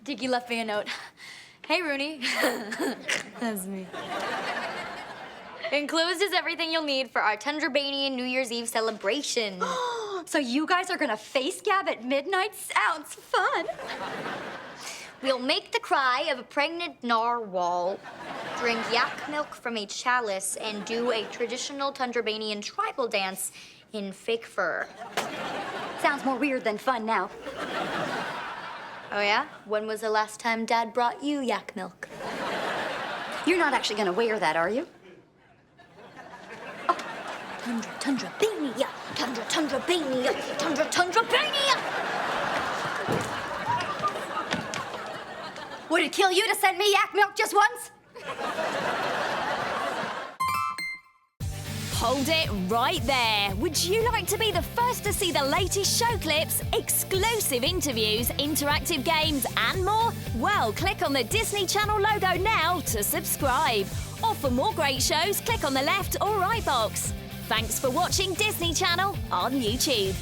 Diggie left me a note. Hey, Rooney. That's me. Enclosed is everything you'll need for our Tundra-Banian New Year's Eve celebration. So you guys are gonna face gab at midnight? Sounds fun. We'll make the cry of a pregnant narwhal, drink yak milk from a chalice, and do a traditional Tundra-Banian tribal dance in fake fur. Sounds more weird than fun now. Oh, yeah? When was the last time Dad brought you yak milk? You're not actually gonna wear that, are you? Oh, Tundra-Bania, Tundra-Bania, Tundra-Bania! Would it kill you to send me yak milk just once? Hold it right there. Would you like to be the first to see the latest show clips, exclusive interviews, interactive games and more? Well, click on the Disney Channel logo now to subscribe. Or for more great shows, click on the left or right box. Thanks for watching Disney Channel on YouTube.